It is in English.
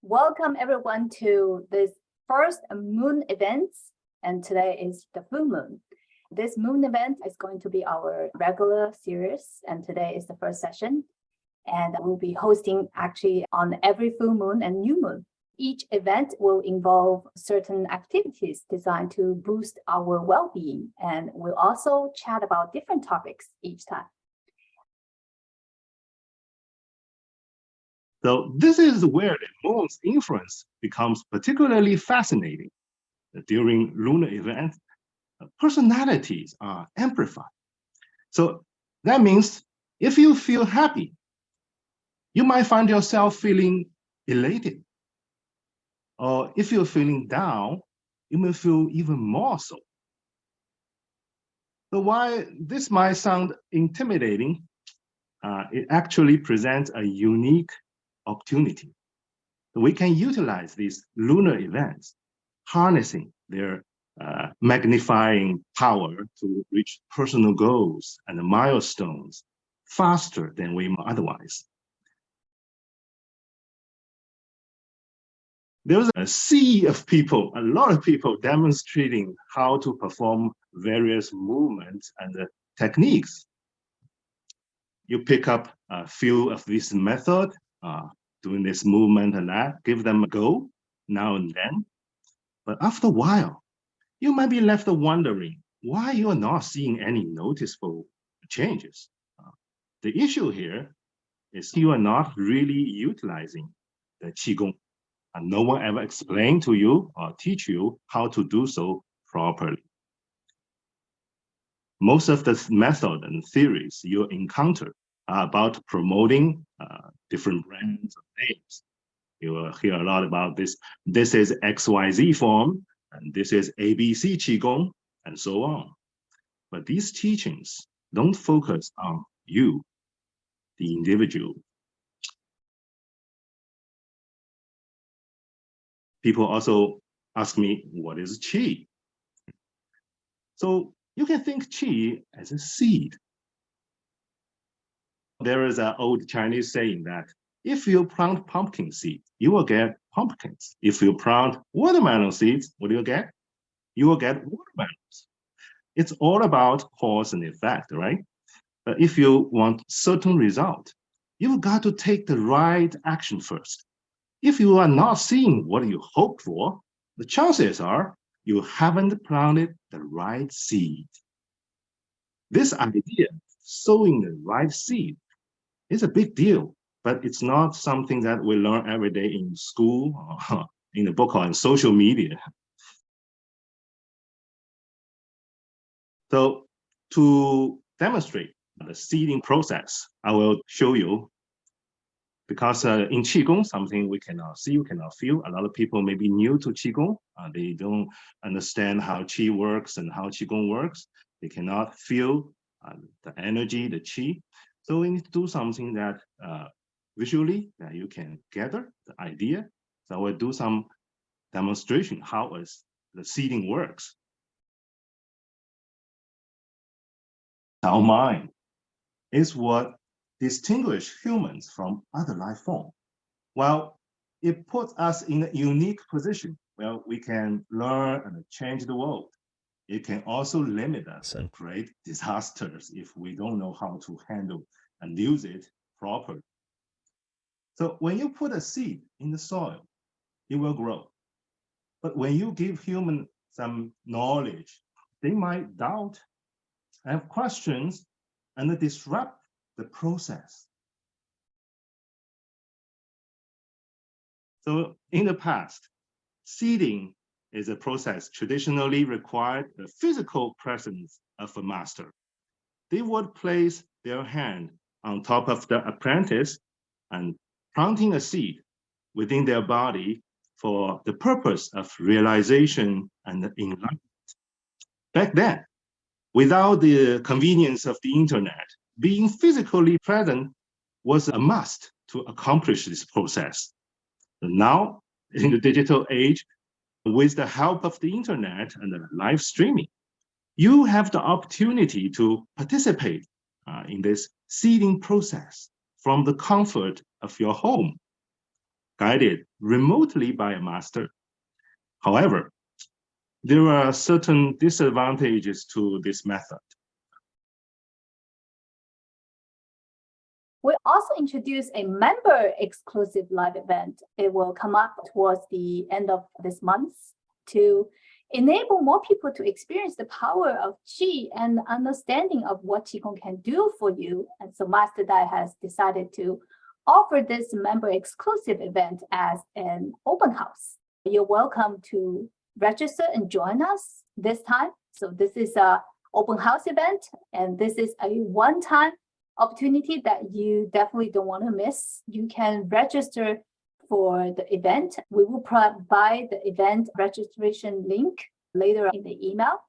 Welcome everyone to this first moon event, and today is the full moon. This moon event is going to be our regular series, and today is the first session. And we'll be hosting actually on every full moon and new moon. Each event will involve certain activities designed to boost our well-being, and we'll also chat about different topics each time. So this is where the moon's influence becomes particularly fascinating. During lunar events, personalities are amplified. So that means if you feel happy, you might find yourself feeling elated. Or if you're feeling down, you may feel even more so. So while this might sound intimidating, it actually presents a unique opportunity. We can utilize these lunar events, harnessing their magnifying power to reach personal goals and milestones faster than we might otherwise. There's a sea of people, a lot of people demonstrating how to perform various movements and techniques. You pick up a few of these methods, doing this movement and that, give them a go now and then. But after a while, you might be left wondering why you are not seeing any noticeable changes. The issue here is you are not really utilizing the Qigong, and no one ever explained to you or teach you how to do so properly. Most of the method and theories you encounter are about promoting different brands of names. You will hear a lot about this. This is XYZ form, and this is ABC Qigong, and so on. But these teachings don't focus on you, the individual. People also ask me, what is Qi? So you can think Qi as a seed. There is an old Chinese saying that if you plant pumpkin seed, you will get pumpkins. If you plant watermelon seeds, what do you get? You will get watermelons. It's all about cause and effect, right? But if you want certain result, you've got to take the right action first. If you are not seeing what you hoped for, the chances are you haven't planted the right seed. This idea, sowing the right seed, is a big deal, but it's not something that we learn every day in school or in a book or on social media. So to demonstrate the seeding process, I will show you, because in Qigong, something we cannot see, we cannot feel. A lot of people may be new to Qigong. They don't understand how Qi works and how Qigong works. They cannot feel the energy, the Qi. So we need to do something that visually that you can gather the idea. So I will do some demonstration how the seeding works. Our mind is what distinguishes humans from other life forms. Well, it puts us in a unique position where we can learn and change the world. It can also limit us and create disasters if we don't know how to handle and use it properly. So when you put a seed in the soil, it will grow. But when you give humans some knowledge, they might doubt, have questions, and disrupt the process. So in the past, seeding is a process traditionally required the physical presence of a master. They would place their hand on top of the apprentice and planting a seed within their body for the purpose of realization and enlightenment. Back then, without the convenience of the internet, being physically present was a must to accomplish this process. Now, in the digital age, with the help of the internet and the live streaming, you have the opportunity to participate in this seeding process from the comfort of your home, guided remotely by a master. However, there are certain disadvantages to this method. We also introduced a member exclusive live event. It will come up towards the end of this month to enable more people to experience the power of Qi and understanding of what Qigong can do for you. And so Master Dai has decided to offer this member exclusive event as an open house. You're welcome to register and join us this time. So this is an open house event, and this is a one-time opportunity that you definitely don't want to miss. You can register for the event. We will provide the event registration link later in the email.